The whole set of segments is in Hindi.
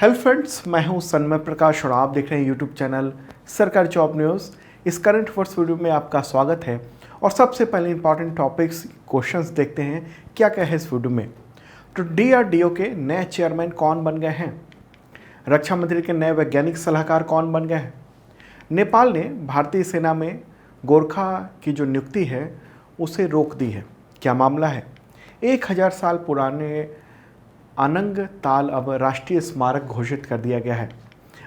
हेलो फ्रेंड्स, मैं हूं सन्मय प्रकाश और आप देख रहे हैं यूट्यूब चैनल सरकारी जॉब न्यूज़। इस करंट अफेयर्स वीडियो में आपका स्वागत है और सबसे पहले इंपॉर्टेंट टॉपिक्स क्वेश्चंस देखते हैं क्या क्या है इस वीडियो में। तो डीआरडीओ के नए चेयरमैन कौन बन गए हैं? रक्षा मंत्री के नए वैज्ञानिक सलाहकार कौन बन गए हैं? नेपाल ने भारतीय सेना में गोरखा की जो नियुक्ति है उसे रोक दी है, क्या मामला है? 1000 साल पुराने अनंग ताल अब राष्ट्रीय स्मारक घोषित कर दिया गया है।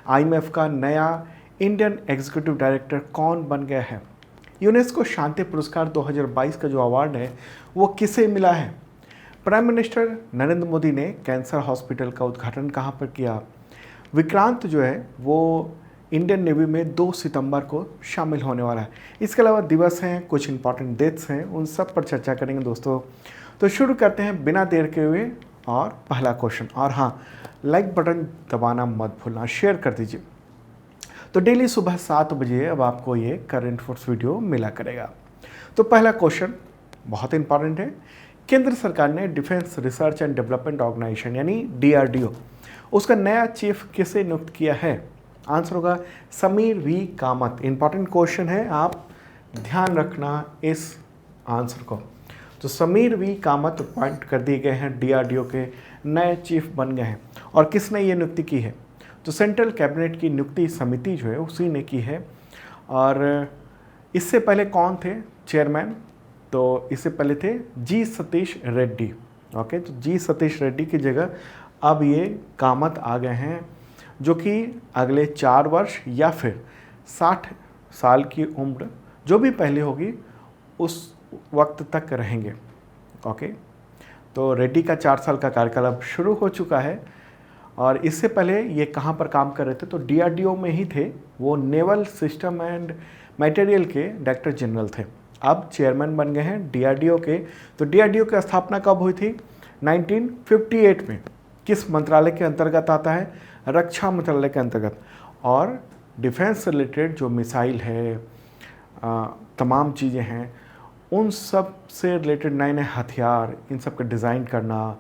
आईएमएफ का नया इंडियन एग्जीक्यूटिव डायरेक्टर कौन बन गया है? यूनेस्को शांति पुरस्कार 2022 का जो अवार्ड है वो किसे मिला है? प्राइम मिनिस्टर नरेंद्र मोदी ने कैंसर हॉस्पिटल का उद्घाटन कहाँ पर किया? विक्रांत जो है वो इंडियन नेवी में 2 सितंबर को शामिल होने वाला है। इसके अलावा दिवस हैं, कुछ इंपॉर्टेंट डेट्स हैं, उन सब पर चर्चा करेंगे दोस्तों। तो शुरू करते हैं बिना देर के हुए और पहला क्वेश्चन। और हाँ, लाइक बटन दबाना मत भूलना, शेयर कर दीजिए। तो डेली सुबह 7 बजे अब आपको ये करंट अफेयर्स वीडियो मिला करेगा। तो पहला क्वेश्चन बहुत इंपॉर्टेंट है। केंद्र सरकार ने defence research and development organisation यानी डीआरडीओ उसका नया चीफ किसे नियुक्त किया है? आंसर होगा Sameer V Kamat. Important question है, आप ध्यान रखना इस आंसर को। तो समीर वी कामत अपॉइंट कर दिए गए हैं, डीआरडीओ के नए चीफ बन गए हैं। और किसने ये नियुक्ति की है? तो सेंट्रल कैबिनेट की नियुक्ति समिति जो है उसी ने की है। और इससे पहले कौन थे चेयरमैन? तो इससे पहले थे जी सतीश रेड्डी। ओके, तो जी सतीश रेड्डी की जगह अब ये कामत आ गए हैं, जो कि अगले 4 वर्ष या फिर 60 साल की उम्र जो भी पहले होगी उस वक्त तक रहेंगे। ओके, तो रेड्डी का 4 साल का कार्यकाल अब शुरू हो चुका है। और इससे पहले ये कहाँ पर काम कर रहे थे? तो डीआरडीओ में ही थे। वो नेवल सिस्टम एंड मटेरियल के डायरेक्टर जनरल थे। अब चेयरमैन बन गए हैं डीआरडीओ के। तो डीआरडीओ की स्थापना कब हुई थी? 1958 में। किस मंत्रालय के अंतर्गत आता है? रक्षा मंत्रालय के अंतर्गत। और डिफेंस से रिलेटेड जो मिसाइल है, तमाम चीज़ें हैं, उन सब से रिलेटेड नए नए हथियार, इन सब का डिज़ाइन करना,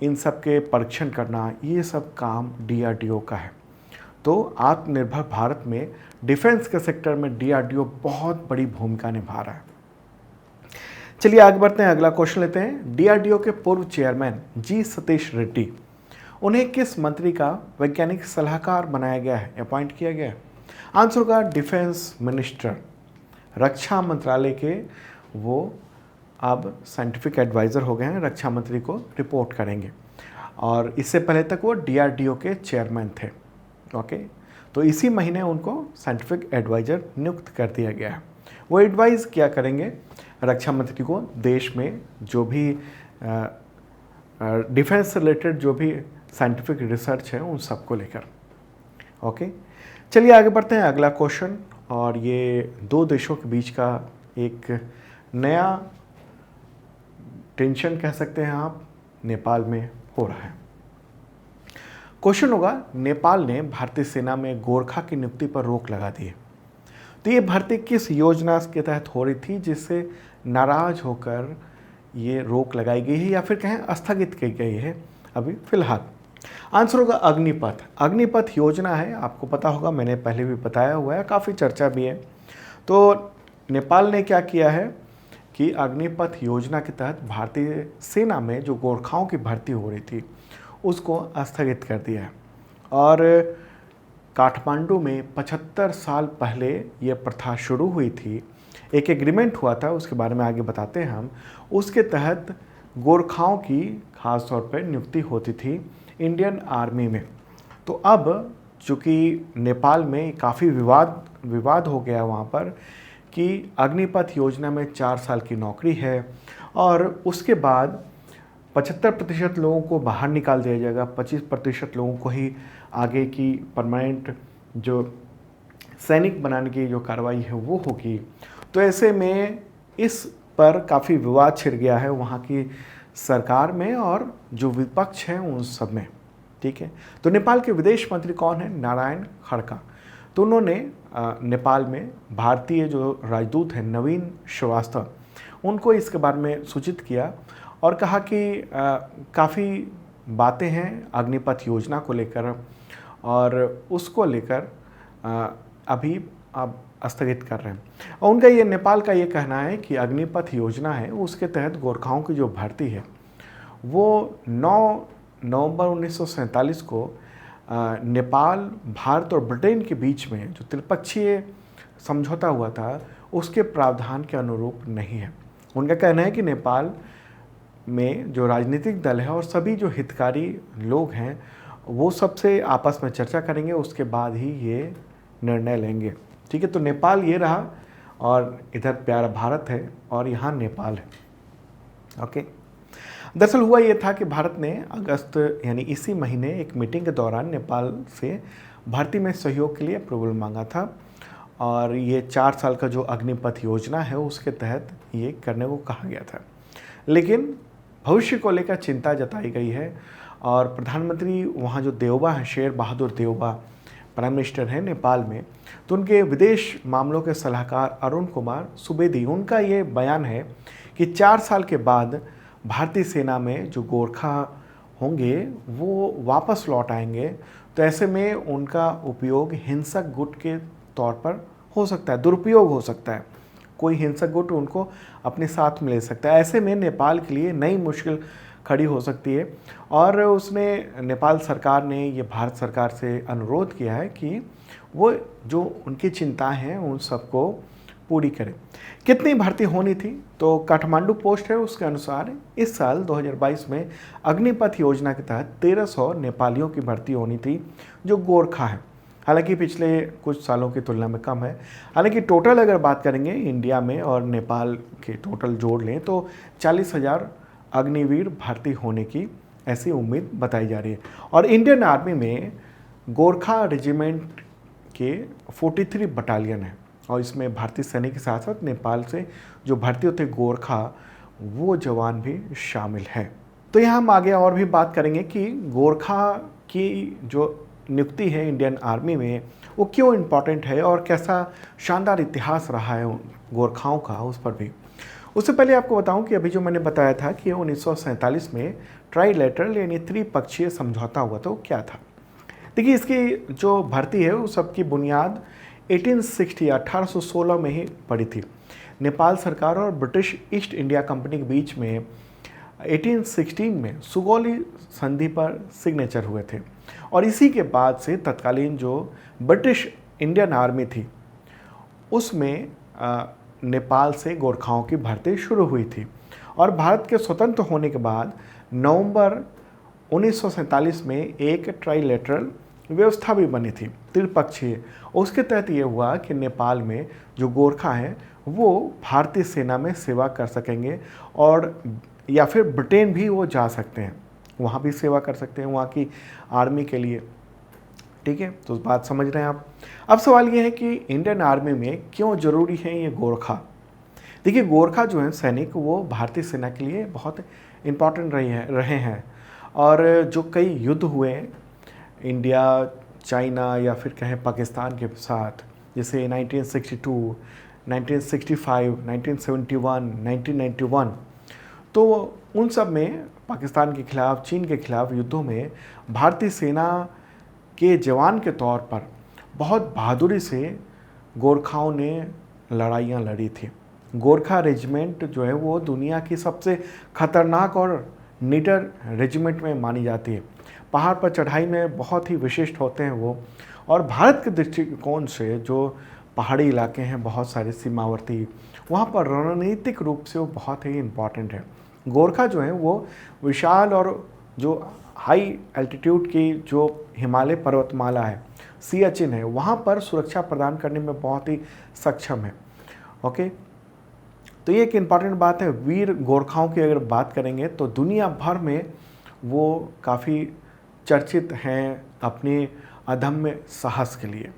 इन सब के परीक्षण करना, ये सब काम डीआरडीओ का है। तो आत्मनिर्भर भारत में डिफेंस के सेक्टर में डीआरडीओ बहुत बड़ी भूमिका निभा रहा है। चलिए आगे बढ़ते हैं, अगला क्वेश्चन लेते हैं। डीआरडीओ के पूर्व चेयरमैन जी सतीश रेड्डी, उन्हें किस मंत्री का वैज्ञानिक सलाहकार बनाया गया है, अपॉइंट किया गया है? आंसर होगा डिफेंस मिनिस्टर। रक्षा मंत्रालय के वो अब साइंटिफिक एडवाइज़र हो गए हैं, रक्षा मंत्री को रिपोर्ट करेंगे। और इससे पहले तक वो डीआरडीओ के चेयरमैन थे। ओके, तो इसी महीने उनको साइंटिफिक एडवाइज़र नियुक्त कर दिया गया है। वो एडवाइज़ क्या करेंगे रक्षा मंत्री को, देश में जो भी डिफेंस से रिलेटेड जो भी साइंटिफिक रिसर्च है उन सब को लेकर। ओके, चलिए आगे बढ़ते हैं, अगला क्वेश्चन। और ये 2 देशों के बीच का एक नया टेंशन कह सकते हैं आप, नेपाल में हो रहा है। क्वेश्चन होगा, नेपाल ने भारतीय सेना में गोरखा की नियुक्ति पर रोक लगा दी है। तो ये भर्ती किस योजना के तहत हो रही थी जिससे नाराज होकर ये रोक लगाई गई है या फिर कहें स्थगित की गई है अभी फिलहाल? आंसर होगा अग्निपथ। अग्निपथ योजना है, आपको पता होगा, मैंने पहले भी बताया हुआ है, काफ़ी चर्चा भी है। तो नेपाल ने क्या किया है कि अग्निपथ योजना के तहत भारतीय सेना में जो गोरखाओं की भर्ती हो रही थी उसको स्थगित कर दिया है। और काठमांडू में 75 साल पहले ये प्रथा शुरू हुई थी। एक एग्रीमेंट हुआ था, उसके बारे में आगे बताते हैं हम। उसके तहत गोरखाओं की खास तौर पर नियुक्ति होती थी इंडियन आर्मी में। तो अब चूँकि नेपाल में काफ़ी विवाद हो गया वहाँ पर कि अग्निपथ योजना में 4 साल की नौकरी है और उसके बाद 75% लोगों को बाहर निकाल दिया जाएगा, 25% लोगों को ही आगे की परमानेंट जो सैनिक बनाने की जो कार्रवाई है वो होगी। तो ऐसे में इस पर काफ़ी विवाद छिड़ गया है वहाँ की सरकार में और जो विपक्ष हैं उन सब में। ठीक है, तो नेपाल के विदेश मंत्री कौन है? नारायण खड़का। तो उन्होंने नेपाल में भारतीय जो राजदूत हैं नवीन श्रीवास्तव, उनको इसके बारे में सूचित किया और कहा कि काफ़ी बातें हैं अग्निपथ योजना को लेकर, और उसको लेकर अभी अब स्थगित कर रहे हैं। और उनका ये, नेपाल का ये कहना है कि अग्निपथ योजना है उसके तहत गोरखाओं की जो भर्ती है वो 9 नवंबर 1947 को नेपाल, भारत और ब्रिटेन के बीच में जो त्रिपक्षीय समझौता हुआ था उसके प्रावधान के अनुरूप नहीं है। उनका कहना है कि नेपाल में जो राजनीतिक दल है और सभी जो हितकारी लोग हैं वो सबसे आपस में चर्चा करेंगे, उसके बाद ही ये निर्णय लेंगे। ठीक है, तो नेपाल ये रहा, और इधर प्यारा भारत है और यहाँ नेपाल है। ओके, दरअसल हुआ ये था कि भारत ने अगस्त यानी इसी महीने एक मीटिंग के दौरान नेपाल से भर्ती में सहयोग के लिए अप्रूवल मांगा था, और ये 4 साल का जो अग्निपथ योजना है उसके तहत ये करने को कहा गया था। लेकिन भविष्य को लेकर चिंता जताई गई है, और प्रधानमंत्री वहाँ जो देवबा हैं, शेर बहादुर देवबा प्राइम मिनिस्टर हैं नेपाल में, तो उनके विदेश मामलों के सलाहकार अरुण कुमार सुवेदी, उनका ये बयान है कि 4 साल के बाद भारतीय सेना में जो गोरखा होंगे वो वापस लौट आएंगे, तो ऐसे में उनका उपयोग हिंसक गुट के तौर पर हो सकता है, दुरुपयोग हो सकता है, कोई हिंसक गुट उनको अपने साथ में ले सकता है। ऐसे में नेपाल के लिए नई मुश्किल खड़ी हो सकती है, और उसने नेपाल सरकार ने ये भारत सरकार से अनुरोध किया है कि वो जो उनकी चिंताएं हैं उन सबको पूरी करें। कितनी भर्ती होनी थी, तो काठमांडू पोस्ट है उसके अनुसार इस साल 2022 में अग्निपथ योजना के तहत 1300 नेपालियों की भर्ती होनी थी जो गोरखा है। हालांकि पिछले कुछ सालों की तुलना में कम है। हालांकि टोटल अगर बात करेंगे इंडिया में और नेपाल के टोटल जोड़ लें तो 40,000 अग्निवीर भर्ती होने की ऐसी उम्मीद बताई जा रही है। और इंडियन आर्मी में गोरखा रेजिमेंट के 43 बटालियन है, और इसमें भारतीय सैनिक के साथ साथ नेपाल से जो भर्ती होते गोरखा वो जवान भी शामिल है। तो यहाँ हम आगे और भी बात करेंगे कि गोरखा की जो नियुक्ति है इंडियन आर्मी में वो क्यों इम्पॉर्टेंट है और कैसा शानदार इतिहास रहा है गोरखाओं का, उस पर भी। उससे पहले आपको बताऊं कि अभी जो मैंने बताया था कि 1947 में ट्राइलेटरल यानी त्रिपक्षीय समझौता हुआ था, वो क्या था। देखिए, इसकी जो भर्ती है वो सबकी बुनियाद 1816 में ही पड़ी थी। नेपाल सरकार और ब्रिटिश ईस्ट इंडिया कंपनी के बीच में 1816 में सुगौली संधि पर सिग्नेचर हुए थे, और इसी के बाद से तत्कालीन जो ब्रिटिश इंडियन आर्मी थी उसमें नेपाल से गोरखाओं की भर्ती शुरू हुई थी। और भारत के स्वतंत्र होने के बाद नवंबर 1947 में एक ट्राइलेटरल व्यवस्था भी बनी थी, त्रिपक्षीय। उसके तहत ये हुआ कि नेपाल में जो गोरखा हैं वो भारतीय सेना में सेवा कर सकेंगे, और या फिर ब्रिटेन भी वो जा सकते हैं, वहाँ भी सेवा कर सकते हैं वहाँ की आर्मी के लिए। ठीक है, तो बात समझ रहे हैं आप। अब सवाल ये है कि इंडियन आर्मी में क्यों ज़रूरी है ये गोरखा। देखिए, गोरखा जो है सैनिक वो भारतीय सेना के लिए बहुत इम्पॉर्टेंट रहे हैं, और जो कई युद्ध हुए इंडिया, चाइना या फिर कहें पाकिस्तान के साथ, जैसे 1962, 1965, 1971, 1991, तो उन सब में पाकिस्तान के खिलाफ, चीन के खिलाफ युद्धों में भारतीय सेना के जवान के तौर पर बहुत बहादुरी से गोरखाओं ने लड़ाइयाँ लड़ी थी। गोरखा रेजिमेंट जो है वो दुनिया की सबसे खतरनाक और निडर रेजिमेंट में मानी जाती है। पहाड़ पर चढ़ाई में बहुत ही विशिष्ट होते हैं वो, और भारत के दृष्टिकोण से जो पहाड़ी इलाके हैं बहुत सारे सीमावर्ती, वहाँ पर रणनीतिक रूप से वो बहुत ही इम्पॉर्टेंट है। गोरखा जो है वो विशाल और जो हाई एल्टीट्यूड की जो हिमालय पर्वतमाला है, सियाचिन है, वहाँ पर सुरक्षा प्रदान करने में बहुत ही सक्षम है। ओके, तो ये एक इम्पॉर्टेंट बात है। वीर गोरखाओं की अगर बात करेंगे तो दुनिया भर में वो काफ़ी चर्चित हैं अपने अदम्य साहस के लिए।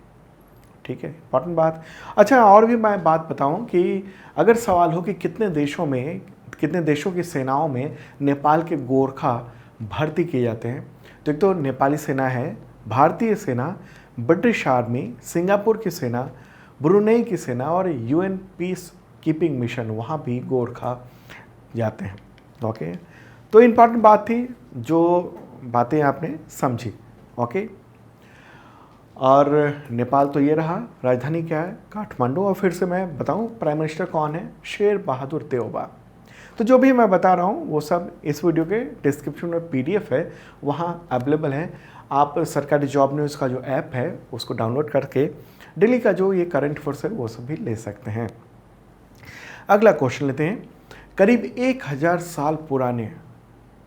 ठीक है, इम्पॉर्टेंट बात। अच्छा, और भी मैं बात बताऊं कि अगर सवाल हो कि कितने देशों की सेनाओं में नेपाल के गोरखा भर्ती किए जाते हैं, तो एक तो नेपाली सेना है, भारतीय सेना, ब्रिटिश आर्मी, सिंगापुर की सेना, ब्रुनेई की सेना और यूएन पीस कीपिंग मिशन, वहाँ भी गोरखा जाते हैं। ओके, तो इम्पॉर्टेंट बात थी जो बातें आपने समझी। ओके, और नेपाल तो ये रहा, राजधानी क्या है, काठमांडू। और फिर से मैं बताऊं प्राइम मिनिस्टर कौन है, शेर बहादुर देउबा। तो जो भी मैं बता रहा हूँ वो सब इस वीडियो के डिस्क्रिप्शन में PDF है, वहाँ अवेलेबल है। आप सरकारी जॉब न्यूज़ का जो ऐप है उसको डाउनलोड करके डेली का जो ये करंट अफेयर्स है वो सब भी ले सकते हैं। अगला क्वेश्चन लेते हैं। करीब 1000 साल पुराने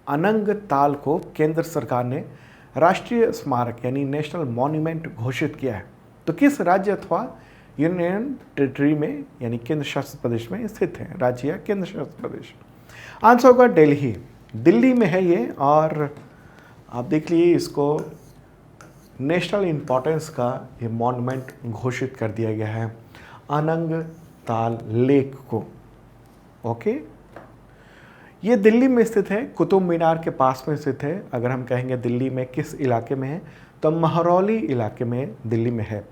अनंग ताल को केंद्र सरकार ने राष्ट्रीय स्मारक यानी नेशनल मॉन्यूमेंट घोषित किया है, तो किस राज्य अथवा यूनियन टेरिटरी में यानी केंद्र शासित प्रदेश में स्थित है, राज्य या केंद्र शासित प्रदेश? आंसर होगा दिल्ली। दिल्ली में है ये, और आप देख लीजिए इसको नेशनल इम्पोर्टेंस का ये मॉन्यूमेंट घोषित कर दिया गया है, अनंग ताल लेक को। ओके, ये दिल्ली में स्थित है, कुतुब मीनार के पास में स्थित है। अगर हम कहेंगे दिल्ली में किस इलाके में है, तो महरौली इलाके में दिल्ली में है।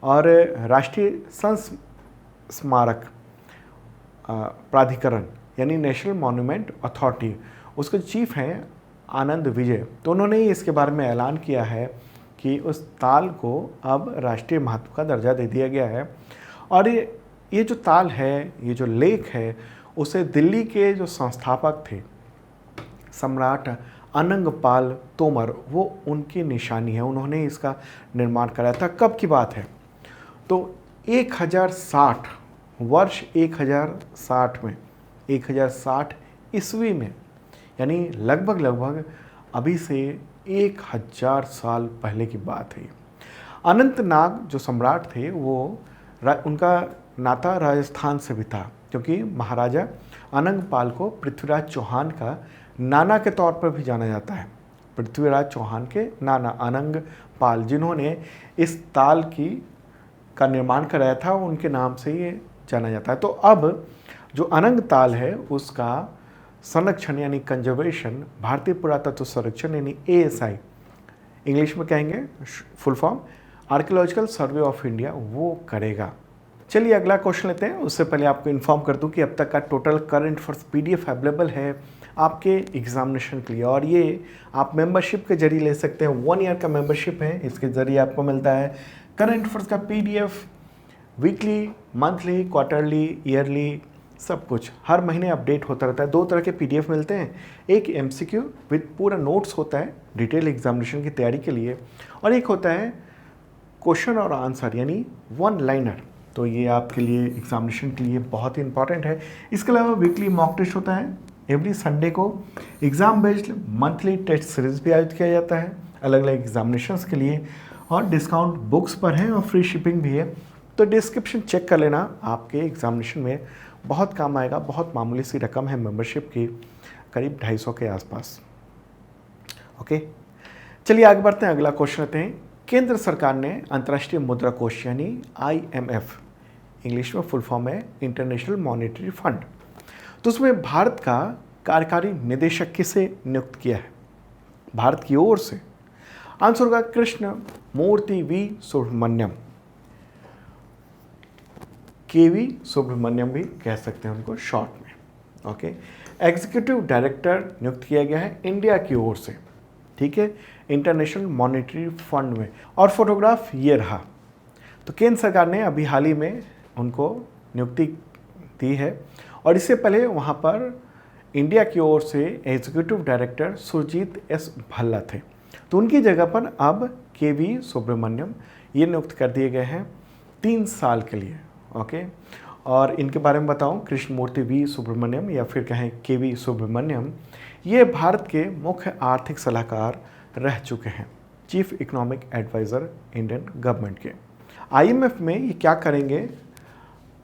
और राष्ट्रीय स्मारक प्राधिकरण यानी नेशनल मॉन्यूमेंट अथॉरिटी, उसके चीफ हैं आनंद विजय। तो उन्होंने इसके बारे में ऐलान किया है कि उस ताल को अब राष्ट्रीय महत्व का दर्जा दे दिया गया है। और ये जो ताल है, ये जो लेक है, उसे दिल्ली के जो संस्थापक थे सम्राट अनंगपाल तोमर, वो उनकी निशानी है, उन्होंने इसका निर्माण कराया था। कब की बात है, तो 1060 वर्ष 1060 में, 1060 ईस्वी में, यानी लगभग अभी से 1000 साल पहले की बात है। अनंतनाग जो सम्राट थे वो उनका नाता राजस्थान से भी था, क्योंकि महाराजा अनंगपाल को पृथ्वीराज चौहान का नाना के तौर पर भी जाना जाता है। पृथ्वीराज चौहान के नाना अनंगपाल, जिन्होंने इस ताल का निर्माण कराया था, उनके नाम से ये जाना जाता है। तो अब जो अनंग ताल है उसका संरक्षण यानी कंजर्वेशन भारतीय पुरातत्व संरक्षण यानी ASI, इंग्लिश में कहेंगे full form archaeological survey of India, वो करेगा। चलिए अगला क्वेश्चन लेते हैं। उससे पहले आपको इन्फॉर्म कर दूं कि अब तक का total current affairs PDF available है आपके एग्जामिनेशन के लिए, और ये आप मेंबरशिप के जरिए ले सकते हैं। 1 ईयर का मेंबरशिप है, इसके ज़रिए आपको मिलता है करंट अफेयर्स का PDF weekly, monthly, quarterly, yearly, सब कुछ हर महीने अपडेट होता रहता है। 2 तरह के PDF मिलते हैं, एक MCQ विद पूरा नोट्स होता है डिटेल एग्जामिनेशन की तैयारी के लिए, और एक होता है क्वेश्चन और आंसर यानी 1 लाइनर। तो ये आपके लिए एग्जामिनेशन के लिए बहुत ही इंपॉर्टेंट है। इसके अलावा वीकली मॉक टेस्ट होता है, एवरी संडे को exam based monthly test series भी आयोजित किया जाता है अलग अलग एग्जामिनेशंस के लिए, और डिस्काउंट बुक्स पर है और फ्री शिपिंग भी है। तो डिस्क्रिप्शन चेक कर लेना, आपके एग्जामिनेशन में बहुत काम आएगा। बहुत मामूली सी रकम है मेंबरशिप की, करीब 250 के आसपास। ओके, चलिए आगे बढ़ते हैं। अगला क्वेश्चन लेते हैं। केंद्र सरकार ने अंतर्राष्ट्रीय मुद्रा कोष यानी IMF, इंग्लिश में फुल फॉर्म है इंटरनेशनल मॉनेटरी फंड, तो उसमें भारत का कार्यकारी निदेशक किसे नियुक्त किया है भारत की ओर से? आंसर होगा कृष्ण मूर्ति V सुब्रमण्यम, KV सुब्रमण्यम भी कह सकते हैं उनको शॉर्ट में। ओके, एग्जीक्यूटिव डायरेक्टर नियुक्त किया गया है इंडिया की ओर से, ठीक है, इंटरनेशनल मॉनेटरी फंड में। और फोटोग्राफ ये रहा। तो केंद्र सरकार ने अभी हाल ही में उनको नियुक्ति दी है, और इससे पहले वहाँ पर इंडिया की ओर से executive director Surjit S Bhalla थे। तो उनकी जगह पर अब KV सुब्रमण्यम ये नियुक्त कर दिए गए हैं 3 साल के लिए। ओके, और इनके बारे में बताऊं, कृष्णमूर्ति V सुब्रमण्यम या फिर कहें KV सुब्रमण्यम, ये भारत के मुख्य आर्थिक सलाहकार रह चुके हैं, chief economic adviser Indian government के। IMF में ये क्या करेंगे,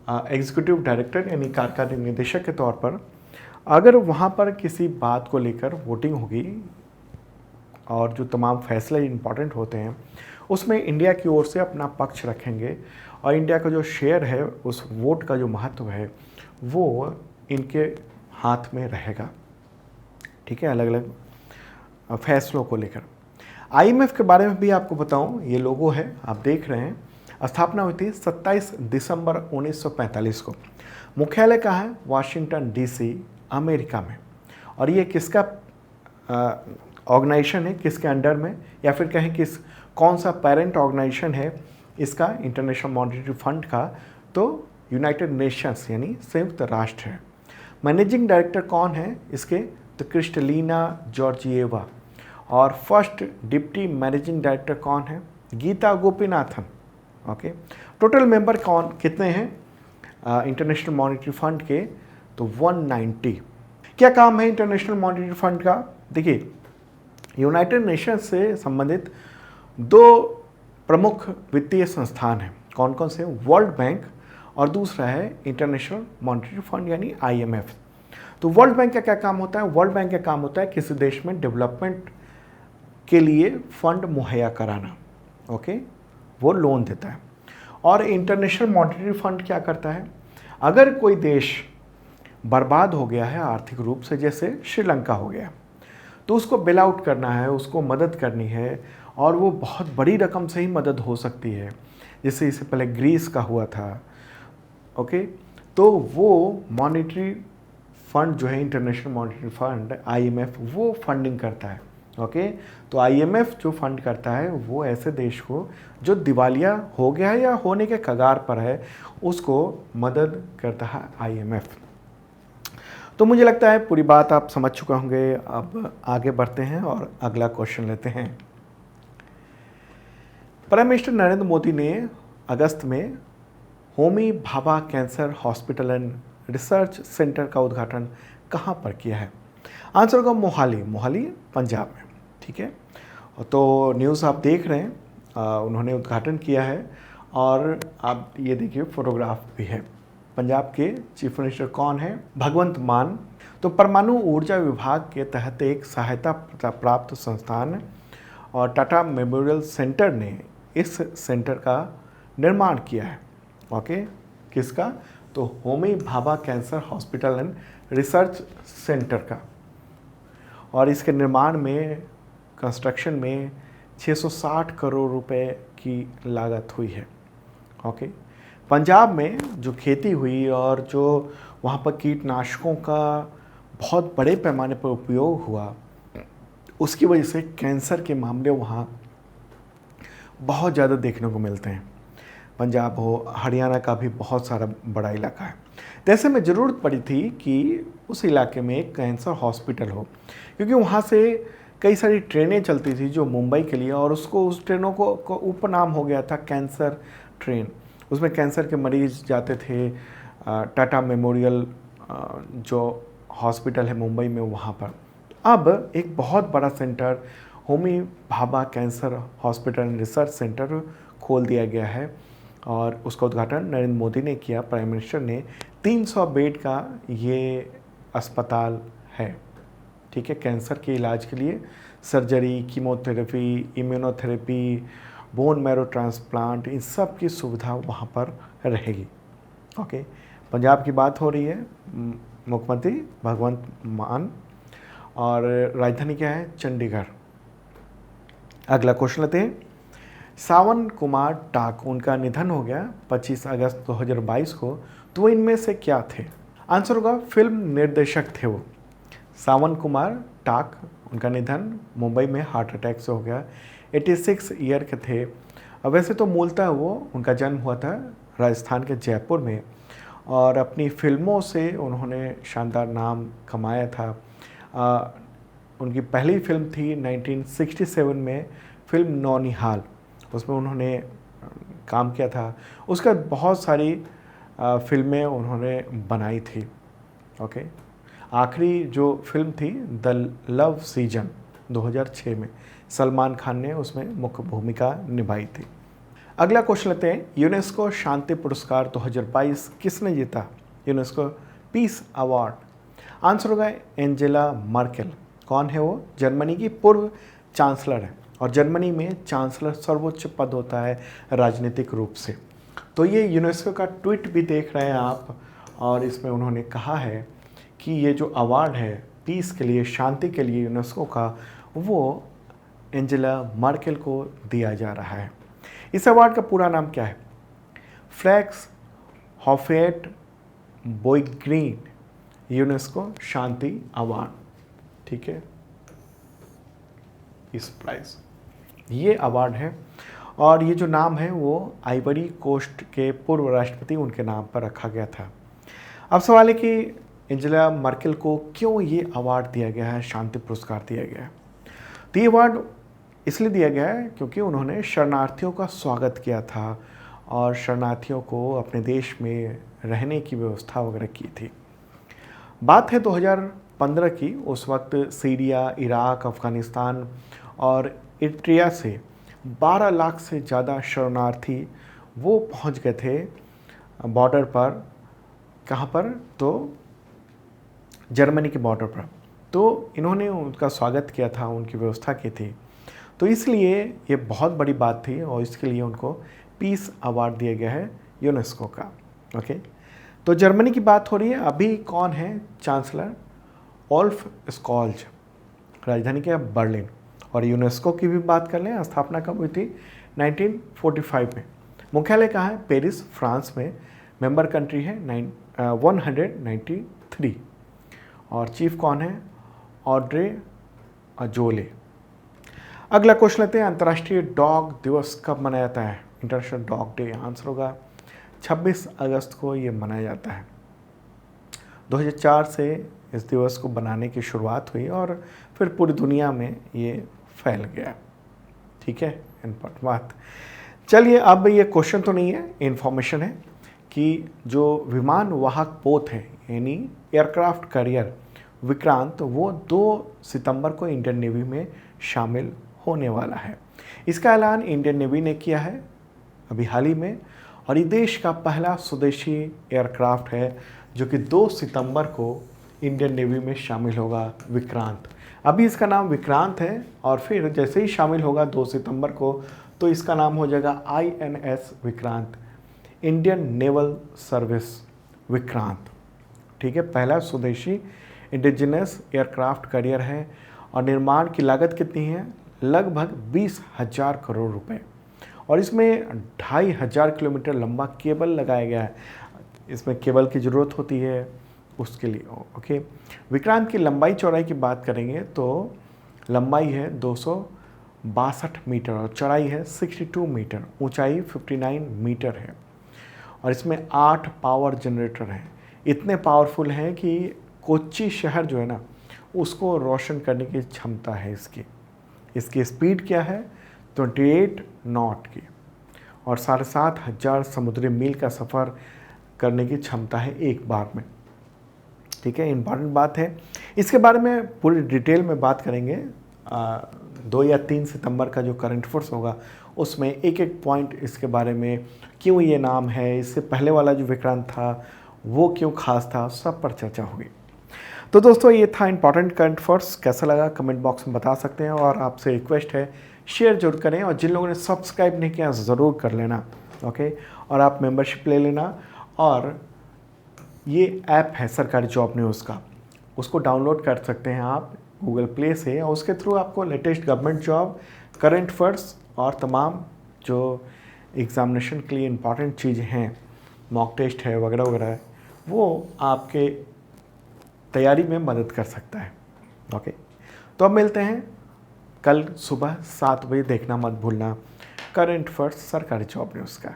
एग्जीक्यूटिव डायरेक्टर यानी कार्यकारी निदेशक के तौर पर, अगर वहाँ पर किसी बात को लेकर वोटिंग होगी और जो तमाम फैसले इंपॉर्टेंट होते हैं उसमें इंडिया की ओर से अपना पक्ष रखेंगे, और इंडिया का जो शेयर है, उस वोट का जो महत्व है वो इनके हाथ में रहेगा, ठीक है, अलग अलग फैसलों को लेकर। IMF के बारे में भी आपको बताऊं, ये लोगो है, आप देख रहे हैं। स्थापना हुई थी 27 दिसंबर 1945 को। मुख्यालय कहाँ है? वाशिंगटन DC, अमेरिका में। और ये किसका ऑर्गेनाइजेशन है, किसके अंडर में, या फिर कहें कौन सा पेरेंट ऑर्गेनाइजेशन है इसका, इंटरनेशनल मॉनेटरी फंड का, तो यूनाइटेड नेशंस यानी संयुक्त राष्ट्र है। मैनेजिंग डायरेक्टर कौन है इसके, तो क्रिस्टलीना जॉर्जिएवा। और फर्स्ट डिप्टी मैनेजिंग डायरेक्टर कौन है, Gita Gopinathan. Okay, total member कितने हैं इंटरनेशनल मॉनेटरी फंड के, तो 190। क्या काम है इंटरनेशनल मॉनेटरी फंड का, देखिए यूनाइटेड नेशंस से संबंधित 2 प्रमुख वित्तीय संस्थान हैं, कौन कौन से, वर्ल्ड बैंक और दूसरा है इंटरनेशनल मॉनेटरी फंड यानी IMF। तो वर्ल्ड बैंक का क्या काम होता है, वर्ल्ड बैंक का काम होता है किसी देश में डेवलपमेंट के लिए फंड मुहैया कराना। ओके, वो लोन देता है। और इंटरनेशनल मॉनेटरी फंड क्या करता है, अगर कोई देश बर्बाद हो गया है आर्थिक रूप से, जैसे श्रीलंका हो गया, तो उसको बेल आउट करना है, उसको मदद करनी है, और वो बहुत बड़ी रकम से ही मदद हो सकती है, जैसे इससे पहले ग्रीस का हुआ था। ओके, तो वो मॉनेटरी फंड जो है, इंटरनेशनल मॉनेटरी फंड IMF, वो फंडिंग करता है। ओके, तो IMF जो फंड करता है वो ऐसे देश को जो दिवालिया हो गया है या होने के कगार पर है, उसको मदद करता है IMF। तो मुझे लगता है पूरी बात आप समझ चुके होंगे। अब आगे बढ़ते हैं और अगला क्वेश्चन लेते हैं। प्राइम मिनिस्टर नरेंद्र मोदी ने अगस्त में Homi Bhabha cancer hospital and research centre का उद्घाटन कहाँ पर किया है, आंसर होगा मोहाली पंजाब में। ठीक है, तो न्यूज़ आप देख रहे हैं, उन्होंने उद्घाटन किया है, और आप ये देखिए फोटोग्राफ भी है। पंजाब के चीफ मिनिस्टर कौन है, भगवंत मान। तो परमाणु ऊर्जा विभाग के तहत एक सहायता प्राप्त संस्थान और टाटा मेमोरियल सेंटर ने इस सेंटर का निर्माण किया है। ओके, किसका, तो Homi Bhabha cancer hospital and research centre का। और इसके निर्माण में, कंस्ट्रक्शन में 660 करोड़ रुपए की लागत हुई है। ओके, पंजाब में जो खेती हुई और जो वहाँ पर कीटनाशकों का बहुत बड़े पैमाने पर उपयोग हुआ, उसकी वजह से कैंसर के मामले वहाँ बहुत ज़्यादा देखने को मिलते हैं। पंजाब हो, हरियाणा का भी बहुत सारा बड़ा इलाका है। तो ऐसे में ज़रूरत पड़ी थी कि उस इलाके में एक कैंसर हॉस्पिटल हो, क्योंकि वहाँ से कई सारी ट्रेनें चलती थी जो मुंबई के लिए, और उस ट्रेनों को उपनाम हो गया था कैंसर ट्रेन। उसमें कैंसर के मरीज़ जाते थे। टाटा मेमोरियल जो हॉस्पिटल है मुंबई में, वहाँ पर अब एक बहुत बड़ा centre Homi Bhabha cancer hospital and research centre खोल दिया गया है, और उसका उद्घाटन नरेंद्र मोदी ने किया, प्राइम मिनिस्टर ने। 300 बेड का ये अस्पताल है। ठीक है, कैंसर के इलाज के लिए surgery, chemotherapy, immunotherapy, bone marrow transplant, इन सब की सुविधा वहाँ पर रहेगी। ओके, पंजाब की बात हो रही है, मुख्यमंत्री भगवंत मान, और राजधानी क्या है, चंडीगढ़। अगला क्वेश्चन लेते हैं। सावन कुमार टाक, उनका निधन हो गया 25 अगस्त 2022 को, तो वो इनमें से क्या थे, आंसर होगा फिल्म निर्देशक थे वो। सावन कुमार टाक, उनका निधन मुंबई में हार्ट अटैक से हो गया, 86 ईयर के थे। अब वैसे तो मूलतः उनका जन्म हुआ था राजस्थान के जयपुर में, और अपनी फिल्मों से उन्होंने शानदार नाम कमाया था। उनकी पहली फिल्म थी 1967 में फिल्म नौनिहाल, उसमें उन्होंने काम किया था। उसके बाद बहुत सारी फिल्में उन्होंने बनाई थी। ओके, आखिरी जो फिल्म थी द लव सीजन 2006 में, सलमान खान ने उसमें मुख्य भूमिका निभाई थी। अगला क्वेश्चन लेते हैं। यूनेस्को शांति पुरस्कार 2022 किसने जीता, यूनेस्को पीस अवार्ड, आंसर होगा एंजेला मर्केल। कौन है वो, जर्मनी की पूर्व चांसलर है, और जर्मनी में चांसलर सर्वोच्च पद होता है राजनीतिक रूप से। तो ये यूनेस्को का ट्वीट भी देख रहे हैं आप, और इसमें उन्होंने कहा है कि ये जो अवार्ड है पीस के लिए, शांति के लिए यूनेस्को का, वो एंजेला मर्केल को दिया जा रहा है। इस अवार्ड का पूरा नाम क्या है, फ्रैक्स हॉफेट बोइग्रीन यूनेस्को शांति अवार्ड। ठीक है, पीस प्राइज़, ये अवार्ड है। और ये जो नाम है वो आइवरी कोस्ट के पूर्व राष्ट्रपति उनके नाम पर रखा गया था। अब सवाल है कि एंजेला मर्केल को क्यों ये अवार्ड दिया गया है, शांति पुरस्कार दिया गया है। तो ये अवार्ड इसलिए दिया गया है क्योंकि उन्होंने शरणार्थियों का स्वागत किया था और शरणार्थियों को अपने देश में रहने की व्यवस्था वगैरह की थी। बात है 2015 की। उस वक्त सीरिया, इराक, अफ़गानिस्तान और इरिट्रिया से 12 लाख से ज़्यादा शरणार्थी वो पहुंच गए थे बॉर्डर पर। कहाँ पर? तो जर्मनी के बॉर्डर पर। तो इन्होंने उनका स्वागत किया था, उनकी व्यवस्था की थी। तो इसलिए ये बहुत बड़ी बात थी और इसके लिए उनको पीस अवार्ड दिया गया है यूनेस्को का। ओके, तो जर्मनी की बात हो रही है। अभी कौन है चांसलर? ओल्फ स्कॉल्ज, राजधानी क्या है? बर्लिन। और यूनेस्को की भी बात कर लें, स्थापना कब हुई थी? 1945 में। मुख्यालय कहाँ है? पेरिस, फ्रांस में। मेंबर कंट्री है 193। और चीफ कौन है? Audrey Azoulay. अगला क्वेश्चन लेते हैं, अंतर्राष्ट्रीय डॉग दिवस कब मनाया जाता है? International dog day. आंसर होगा 26 अगस्त को ये मनाया जाता है। 2004 से इस दिवस को बनाने की शुरुआत हुई और फिर पूरी दुनिया में ये फैल गया। ठीक है, इम्पोर्टेंट बात। चलिए, अब ये क्वेश्चन तो नहीं है, इन्फॉर्मेशन है कि जो विमान वाहक पोत है यानी एयरक्राफ्ट कैरियर विक्रांत, तो वो 2 सितंबर को इंडियन नेवी में शामिल होने वाला है। इसका ऐलान इंडियन नेवी ने किया है अभी हाल ही में। और ये देश का पहला स्वदेशी एयरक्राफ्ट है जो कि 2 सितंबर को इंडियन नेवी में शामिल होगा, विक्रांत। अभी इसका नाम विक्रांत है और फिर जैसे ही शामिल होगा 2 सितंबर को तो इसका नाम हो जाएगा INS Vikrant, Indian naval service Vikrant. ठीक है, पहला स्वदेशी इंडिजिनस एयरक्राफ्ट कैरियर है। और निर्माण की लागत कितनी है? लगभग 20,000 करोड़ रुपए। और इसमें 2,500 किलोमीटर लंबा केबल लगाया गया है। इसमें केबल की ज़रूरत होती है उसके लिए। ओके, विक्रांत की लंबाई चौड़ाई की बात करेंगे तो लंबाई है 262 मीटर और चौड़ाई है 62 मीटर, ऊंचाई 59 मीटर है। और इसमें 8 पावर जनरेटर हैं। इतने पावरफुल हैं कि कोच्चि शहर जो है ना उसको रोशन करने की क्षमता है इसकी। इसकी स्पीड क्या है? 28 नॉट की। और 7,500 समुद्री मील का सफ़र करने की क्षमता है एक बार में। ठीक है, इम्पॉर्टेंट बात है। इसके बारे में पूरी डिटेल में बात करेंगे। 2 या 3 सितंबर का जो करंट अफेयर्स होगा उसमें एक एक पॉइंट इसके बारे में, क्यों ये नाम है, इससे पहले वाला जो विक्रांत था वो क्यों खास था, सब पर चर्चा होगी। तो दोस्तों, ये था इंपॉर्टेंट करंट अफेयर्स। कैसा लगा कमेंट बॉक्स में बता सकते हैं। और आपसे रिक्वेस्ट है शेयर जरूर करें और जिन लोगों ने सब्सक्राइब नहीं किया ज़रूर कर लेना। ओके, और आप मेंबरशिप ले लेना। और ये ऐप है सरकारी जॉब न्यूज़ का, उसको डाउनलोड कर सकते हैं आप गूगल प्ले से। और उसके थ्रू आपको latest government job, current affairs और तमाम जो एग्ज़ामिनेशन के लिए इम्पॉर्टेंट चीज़ें हैं, मॉक टेस्ट है वगैरह वगैरह, वो आपके तैयारी में मदद कर सकता है। ओके, तो अब मिलते हैं कल सुबह 7 बजे। देखना मत भूलना करंट अफेयर्स सरकारी जॉब न्यूज़ का।